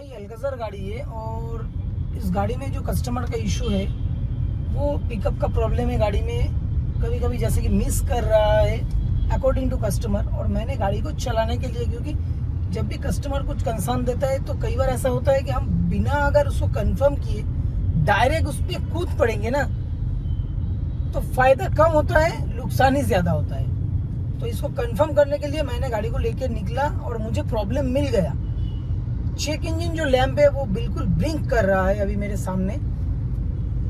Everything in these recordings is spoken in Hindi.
भाई अल्कज़र गाड़ी है और इस गाड़ी में जो कस्टमर का इशू है वो पिकअप का प्रॉब्लम है। गाड़ी में कभी कभी जैसे कि मिस कर रहा है अकॉर्डिंग टू कस्टमर। और मैंने गाड़ी को चलाने के लिए, क्योंकि जब भी कस्टमर कुछ कंसर्न देता है तो कई बार ऐसा होता है कि हम बिना अगर उसको कंफर्म किए डायरेक्ट उस पर कूद पड़ेंगे ना, तो फायदा कम होता है, नुकसान ही ज़्यादा होता है। तो इसको कंफर्म करने के लिए मैंने गाड़ी को लेकर निकला और मुझे प्रॉब्लम मिल गया। चेक इंजन जो लैंप है वो बिल्कुल ब्लिंक कर रहा है अभी मेरे सामने।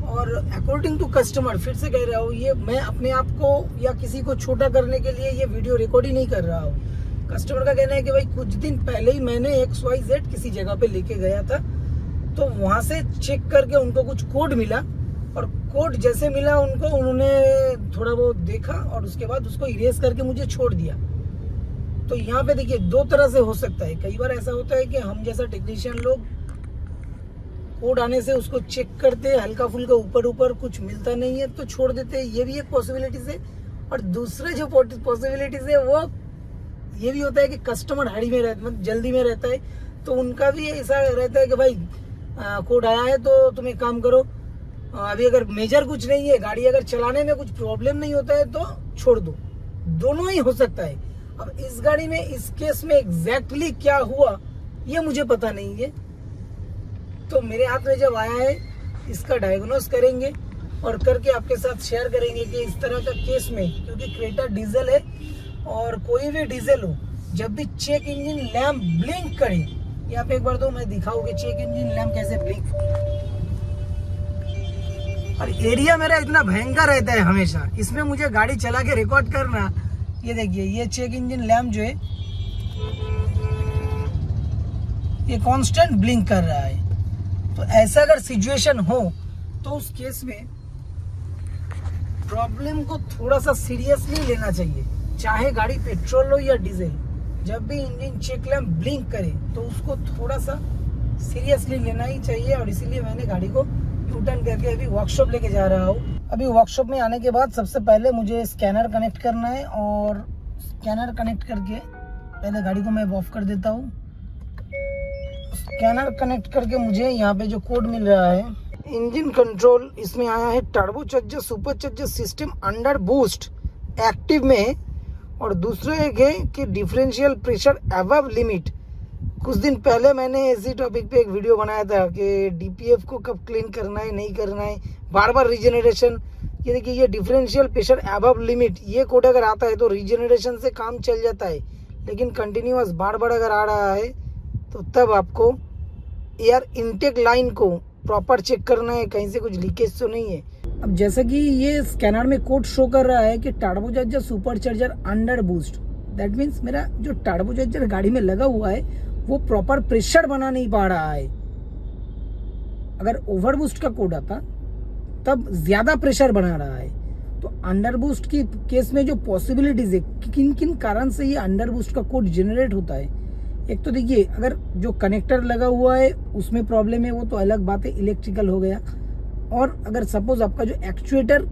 और अकॉर्डिंग टू कस्टमर, फिर से कह रहा हूँ, ये मैं अपने आप को या किसी को छोटा करने के लिए ये वीडियो रिकॉर्ड ही नहीं कर रहा हूँ। कस्टमर का कहना है कि भाई कुछ दिन पहले ही मैंने XYZ किसी जगह पे लेके गया था, तो वहाँ से चेक करके उनको कुछ कोड मिला और कोड जैसे मिला उनको, उन्होंने थोड़ा बहुत देखा और उसके बाद उसको इरेज करके मुझे छोड़ दिया। तो यहाँ पे देखिए दो तरह से हो सकता है। कई बार ऐसा होता है कि हम जैसा टेक्नीशियन लोग कोड आने से उसको चेक करते हैं, हल्का फुल्का ऊपर ऊपर कुछ मिलता नहीं है तो छोड़ देते हैं, ये भी एक पॉसिबिलिटीज है। और दूसरे जो पॉसिबिलिटीज है वो ये भी होता है कि कस्टमर हड़ी में रहता, मतलब जल्दी में रहता है, तो उनका भी ऐसा रहता है कि भाई कोड आया है तो तुम एक काम करो, अभी अगर मेजर कुछ नहीं है, गाड़ी अगर चलाने में कुछ प्रॉब्लम नहीं होता है तो छोड़ दो। दोनों ही हो सकता है। अब इस गाड़ी में इस केस में एग्जैक्टली क्या हुआ ये मुझे पता नहीं है, तो मेरे हाथ में जब आया है इसका डायग्नोस करेंगे और करके आपके साथ शेयर करेंगे कि इस तरह का केस में, क्योंकि क्रेटा डीजल है और कोई भी डीजल हो, जब भी चेक इंजन लैंप ब्लिंक करे, यहाँ पे एक बार तो मैं दिखाऊँ कि चेक इंजन लैंप कैसे ब्लिंक। और एरिया मेरा इतना भयंकर रहता है हमेशा, इसमें मुझे गाड़ी चला के रिकॉर्ड करना। ये देखिए ये चेक इंजन लैंप जो है ये कांस्टेंट ब्लिंक कर रहा है। तो ऐसा अगर सिचुएशन हो तो उस केस में प्रॉब्लम को थोड़ा सा सीरियसली लेना चाहिए, चाहे गाड़ी पेट्रोल हो या डीजल। जब भी इंजन चेक लैंप ब्लिंक करे तो उसको थोड़ा सा सीरियसली लेना ही चाहिए। और इसीलिए मैंने गाड़ी को टर्न करके अभी वर्कशॉप लेके जा रहा हूँ। अभी वर्कशॉप में आने के बाद सबसे पहले मुझे स्कैनर कनेक्ट करना है और स्कैनर कनेक्ट करके पहले गाड़ी को मैं ऑफ कर देता हूँ। स्कैनर कनेक्ट करके मुझे यहाँ पे जो कोड मिल रहा है, इंजन कंट्रोल, इसमें आया है turbocharger supercharger system under boost active में। और दूसरा एक है कि डिफरेंशियल प्रेशर अबव लिमिट। कुछ दिन पहले मैंने इसी टॉपिक पे एक वीडियो बनाया था कि DPF को कब क्लीन करना है, नहीं करना है, बार बार रीजनरेशन। ये देखिए ये डिफरेंशियल प्रेशर अबव लिमिट, ये कोड अगर आता है तो रीजनरेशन से काम चल जाता है। लेकिन कंटिन्यूअस बार बार अगर आ रहा है तो तब आपको एयर इनटेक लाइन को प्रॉपर चेक करना है, कहीं से कुछ लीकेज तो नहीं है। अब जैसा कि ये स्कैनर में कोड शो कर रहा है कि turbocharger supercharger under boost, that means मेरा जो टर्बोचार्जर गाड़ी में लगा हुआ है वो प्रॉपर प्रेशर बना नहीं पा रहा है। अगर ओवर बूस्ट का कोड आता तब ज्यादा प्रेशर बना रहा है। तो अंडर बूस्ट की केस में जो पॉसिबिलिटीज है, किन किन कारण से ये अंडर बूस्ट का कोड जनरेट होता है। एक तो देखिए अगर जो कनेक्टर लगा हुआ है उसमें प्रॉब्लम है, वो तो अलग बात है, इलेक्ट्रिकल हो गया। और अगर सपोज आपका जो एक्चुएटर,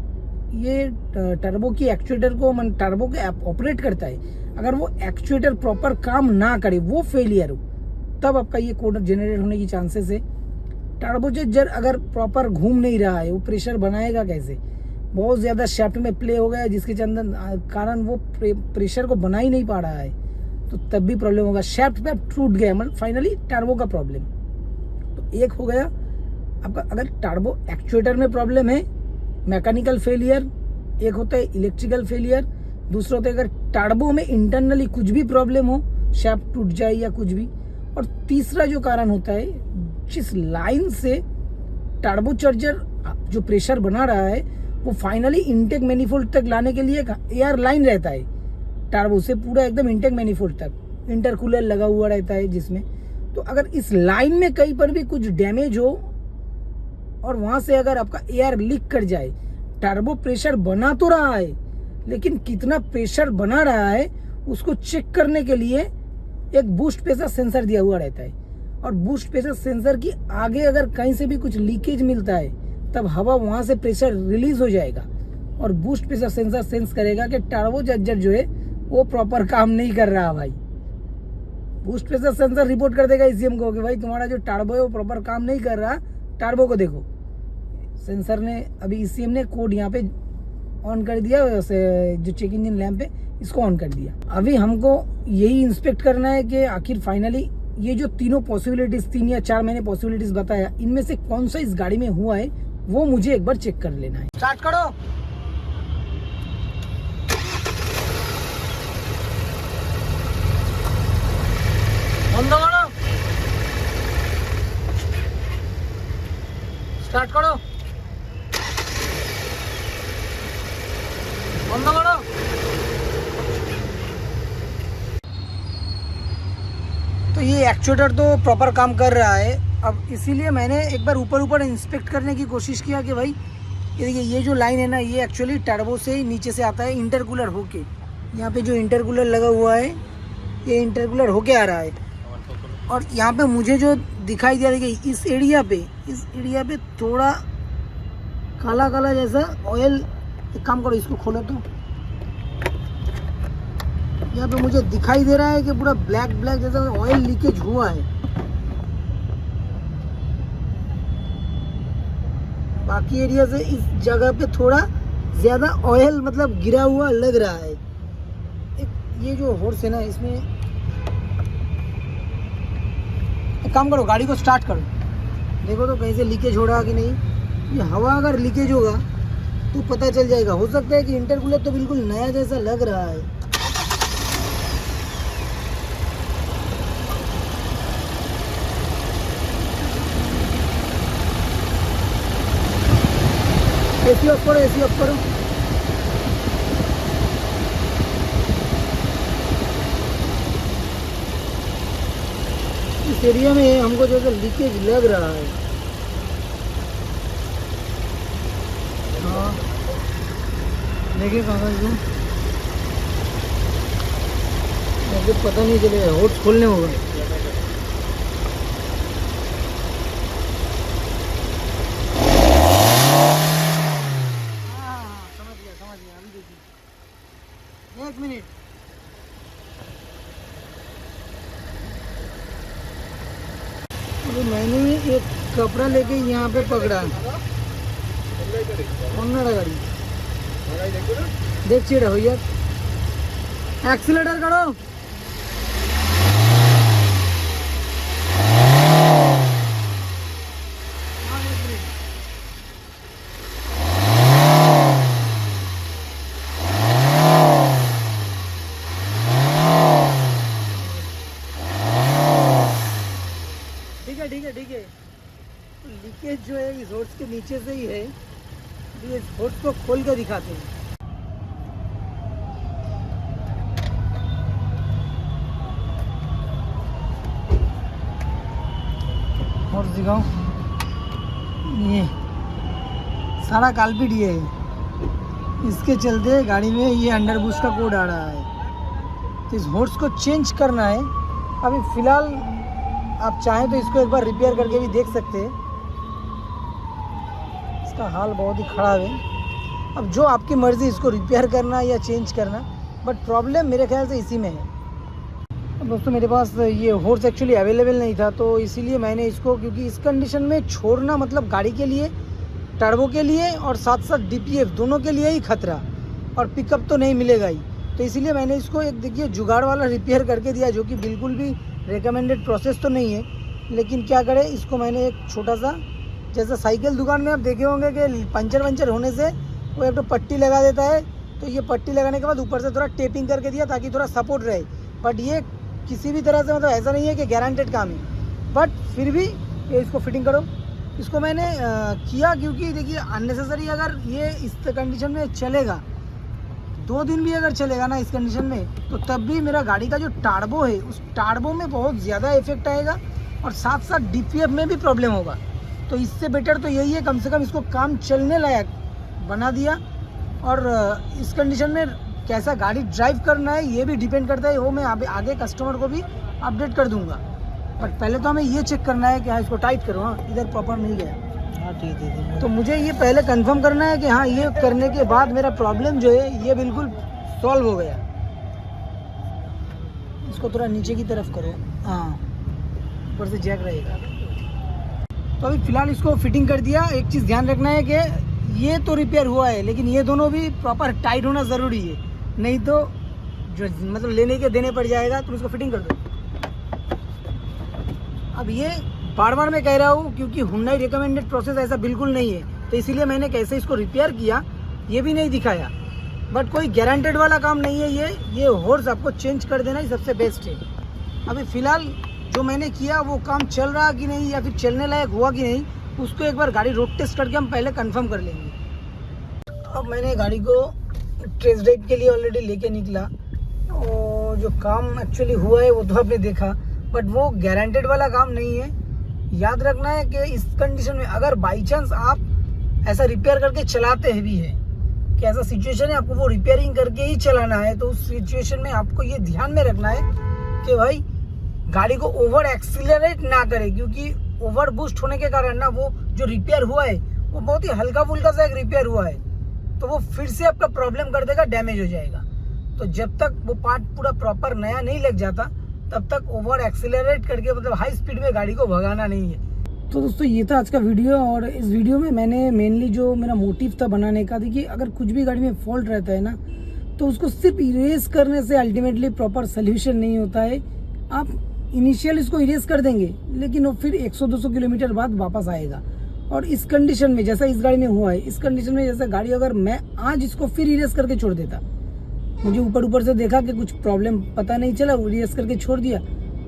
ये टर्बो की एक्चुएटर को टर्बो के ऑपरेट करता है, अगर वो एक्चुएटर प्रॉपर काम ना करे, वो फेलियर हो, तब आपका ये कोड जनरेट होने की चांसेस है। टर्बोचार्जर अगर प्रॉपर घूम नहीं रहा है, वो प्रेशर बनाएगा कैसे? बहुत ज़्यादा शाफ्ट में प्ले हो गया जिसके कारण वो प्रेशर को बना ही नहीं पा रहा है, तो तब भी प्रॉब्लम होगा। शाफ्ट पे टूट गया, मतलब फाइनली टर्बो का प्रॉब्लम। तो एक हो गया आपका, अगर टर्बो एक्चुएटर में प्रॉब्लम है, मैकेनिकल फेलियर। एक होता है इलेक्ट्रिकल फेलियर, दूसरा होता है अगर टर्बो में इंटरनली कुछ भी प्रॉब्लम हो, शाफ्ट टूट जाए या कुछ भी। और तीसरा जो कारण होता है, जिस लाइन से टर्बोचार्जर जो प्रेशर बना रहा है वो फाइनली इनटेक मैनिफोल्ड तक लाने के लिए एक एयर लाइन रहता है, टर्बो से पूरा एकदम इनटेक मैनिफोल्ड तक इंटरकूलर लगा हुआ रहता है जिसमें। तो अगर इस लाइन में कहीं पर भी कुछ डैमेज हो और वहां से अगर आपका एयर लीक कर जाए, टर्बो प्रेशर बना तो रहा है लेकिन कितना प्रेशर बना रहा है उसको चेक करने के लिए एक बूस्ट प्रेशर सेंसर दिया हुआ रहता है। और बूस्ट प्रेशर सेंसर की आगे अगर कहीं से भी कुछ लीकेज मिलता है तब हवा वहां से प्रेशर रिलीज हो जाएगा और बूस्ट प्रेशर सेंसर सेंस करेगा कि टर्बोचार्जर जो है वो प्रॉपर काम नहीं कर रहा भाई। बूस्ट प्रेशर सेंसर रिपोर्ट कर देगा ईसीएम को कि भाई तुम्हारा जो टर्बो है वो प्रॉपर काम नहीं कर रहा, टर्बो को देखो। सेंसर ने अभी ईसीएम ने कोड यहाँ पे ऑन कर दिया, जो चेक इंजन लैंप है इसको ऑन कर दिया। अभी हमको यही इंस्पेक्ट करना है कि आखिर फाइनली ये जो तीनों पॉसिबिलिटीज, 3 या 4 मैंने पॉसिबिलिटीज बताया, इनमें से कौन सा इस गाड़ी में हुआ है वो मुझे एक बार चेक कर लेना है। स्टार्ट करो। बंद करो। स्टार्ट करो। बंद करो। तो ये एक्चुएटर तो प्रॉपर काम कर रहा है। अब इसीलिए मैंने एक बार ऊपर इंस्पेक्ट करने की कोशिश किया कि भाई ये देखिए, ये जो लाइन है ना, ये एक्चुअली टर्बो से ही नीचे से आता है इंटरकूलर होके। यहाँ पे जो इंटरकूलर लगा हुआ है ये इंटरकूलर होके आ रहा है। और यहाँ पे मुझे जो दिखाई दिया, देखिए इस एरिया पे थोड़ा काला काला जैसा ऑयल। एक काम करो, इसको खोलो तो यहाँ पे मुझे दिखाई दे रहा है कि पूरा ब्लैक जैसा ऑयल लीकेज हुआ है। बाकी एरिया से इस जगह पे थोड़ा ज्यादा ऑयल मतलब गिरा हुआ लग रहा है। ये जो हॉर्स है ना, इसमें एक काम करो, गाड़ी को स्टार्ट करो, देखो तो कहीं से लीकेज हो रहा कि नहीं। ये हवा अगर लीकेज होगा तो पता चल जाएगा। हो सकता है कि इंटरकूलर तो बिल्कुल नया जैसा लग रहा है। एसी ऑफ करो, एसी ऑफ करो। इस एरिया में हमको जैसे लीकेज लग रहा है। हाँ देखिए कहाँ इसको, मुझे पता नहीं चलेगा, होट खोलने होगा। एक मिनट, तो मैंने एक कपड़ा लेके यहाँ पे पकड़ा गाड़ी देख चिड़ा भैया। एक्सीलेटर करो। ठीक है। तो लीकेज जो है इस होर्स के नीचे से ही है। तो इस होर्स को खोल कर दिखाते हैं। होर्स दिखाओ, ये सारा कालपिट ये है। इसके चलते गाड़ी में ये अंडर बूस्ट का कोड आ रहा है। तो इस होर्स को चेंज करना है। अभी फिलहाल आप चाहें तो इसको एक बार रिपेयर करके भी देख सकते हैं। इसका हाल बहुत ही खराब है। अब जो आपकी मर्ज़ी, इसको रिपेयर करना या चेंज करना, बट प्रॉब्लम मेरे ख्याल से इसी में है। अब दोस्तों मेरे पास ये हॉर्स एक्चुअली अवेलेबल नहीं था, तो इसीलिए मैंने इसको, क्योंकि इस कंडीशन में छोड़ना मतलब गाड़ी के लिए, टर्बो के लिए और साथ साथ डीपीएफ दोनों के लिए ही खतरा, और पिकअप तो नहीं मिलेगा ही। तो इसीलिए मैंने इसको एक देखिए जुगाड़ वाला रिपेयर करके दिया, जो कि बिल्कुल भी रिकमेंडेड प्रोसेस तो नहीं है। लेकिन क्या करें, इसको मैंने एक छोटा सा, जैसा साइकिल दुकान में आप देखे होंगे कि पंचर होने से वो एक तो पट्टी लगा देता है, तो ये पट्टी लगाने के बाद ऊपर से थोड़ा टेपिंग करके दिया ताकि थोड़ा सपोर्ट रहे। बट ये किसी भी तरह से मतलब ऐसा नहीं है कि गारंटेड काम है, बट फिर भी ये इसको फिटिंग करो। इसको मैंने किया क्योंकि देखिए अननेसेसरी अगर ये इस कंडीशन में चलेगा, 2 दिन भी अगर चलेगा ना इस कंडीशन में, तो तब भी मेरा गाड़ी का जो टार्बो है उस टार्बो में बहुत ज़्यादा इफेक्ट आएगा और साथ साथ डीपीएफ में भी प्रॉब्लम होगा। तो इससे बेटर तो यही है, कम से कम इसको काम चलने लायक बना दिया। और इस कंडीशन में कैसा गाड़ी ड्राइव करना है ये भी डिपेंड करता है, वो मैं आगे कस्टमर को भी अपडेट कर दूंगा। बट पहले तो हमें ये चेक करना है कि हाँ इसको टाइट करो, हाँ इधर प्रॉपर नहीं गया, हाँ ठीक है। तो मुझे ये पहले कंफर्म करना है कि हाँ ये करने के बाद मेरा प्रॉब्लम जो है ये बिल्कुल सॉल्व हो गया। इसको थोड़ा नीचे की तरफ करो, हाँ ऊपर से जैक रहेगा। तो अभी फ़िलहाल इसको फिटिंग कर दिया। एक चीज़ ध्यान रखना है कि ये तो रिपेयर हुआ है, लेकिन ये दोनों भी प्रॉपर टाइट होना ज़रूरी है, नहीं तो जो मतलब लेने के देने पड़ जाएगा। तुम इसको फिटिंग कर दो। अब ये बार बार मैं कह रहा हूँ क्योंकि Hyundai रिकमेंडेड प्रोसेस ऐसा बिल्कुल नहीं है, तो इसीलिए मैंने कैसे इसको रिपेयर किया ये भी नहीं दिखाया। बट कोई गारंटेड वाला काम नहीं है ये हॉर्स आपको चेंज कर देना ही सबसे बेस्ट है। अभी फ़िलहाल जो मैंने किया वो काम चल रहा कि नहीं या फिर चलने लायक हुआ कि नहीं, उसको एक बार गाड़ी रोड टेस्ट करके हम पहले कंफर्म कर लेंगे। अब मैंने गाड़ी को टेस्ट ड्राइव के लिए ऑलरेडी लेके निकला, और जो काम एक्चुअली हुआ है वो तो आपने देखा, बट वो गारंटेड वाला काम नहीं है। याद रखना है कि इस कंडीशन में अगर बाई चांस आप ऐसा रिपेयर करके चलाते भी हैं कि ऐसा सिचुएशन है आपको वो रिपेयरिंग करके ही चलाना है, तो उस सिचुएशन में आपको ये ध्यान में रखना है कि भाई गाड़ी को ओवर एक्सीलरेट ना करे, क्योंकि ओवर बूस्ट होने के कारण ना वो जो रिपेयर हुआ है वो बहुत ही हल्का फुल्का सा एक रिपेयर हुआ है, तो वो फिर से आपका प्रॉब्लम कर देगा, डैमेज हो जाएगा। तो जब तक वो पार्ट पूरा प्रॉपर नया नहीं लग जाता तब तक ओवर एक्सीलरेट करके मतलब हाई स्पीड में गाड़ी को भगाना नहीं है। तो दोस्तों ये था आज का वीडियो, और इस वीडियो में मैंने मेनली जो मेरा मोटिव था बनाने का, देखिए अगर कुछ भी गाड़ी में फॉल्ट रहता है ना, तो उसको सिर्फ इरेज करने से अल्टीमेटली प्रॉपर सोल्यूशन नहीं होता है। आप इनिशियल इसको इरेज कर देंगे, लेकिन वो फिर 100-200 किलोमीटर बाद वापस आएगा। और इस कंडीशन में जैसा इस गाड़ी में हुआ है, इस कंडीशन में जैसा गाड़ी अगर मैं आज इसको फिर इरेज करके छोड़ देता, मुझे ऊपर से देखा कि कुछ प्रॉब्लम पता नहीं चला, इरेज करके छोड़ दिया,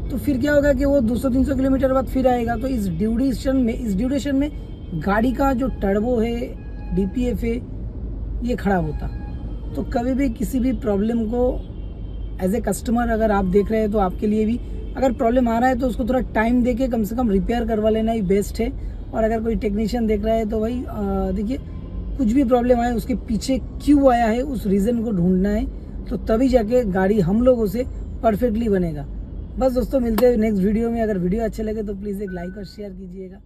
तो फिर क्या होगा कि वो 200-300 किलोमीटर बाद फिर आएगा। तो इस ड्यूरेशन में गाड़ी का जो टर्बो है, DPF है, ये खराब होता। तो कभी भी किसी भी प्रॉब्लम को एज ए कस्टमर अगर आप देख रहे हैं तो आपके लिए भी अगर प्रॉब्लम आ रहा है तो उसको थोड़ा टाइम देके कम से कम रिपेयर करवा लेना ही बेस्ट है। और अगर कोई टेक्नीशियन देख रहा है तो भाई देखिए कुछ भी प्रॉब्लम आए उसके पीछे क्यों आया है उस रीज़न को ढूंढना है, तो तभी जाके गाड़ी हम लोगों से परफेक्टली बनेगा। बस दोस्तों मिलते हैं नेक्स्ट वीडियो में। अगर वीडियो अच्छा लगे तो प्लीज़ एक लाइक और शेयर कीजिएगा।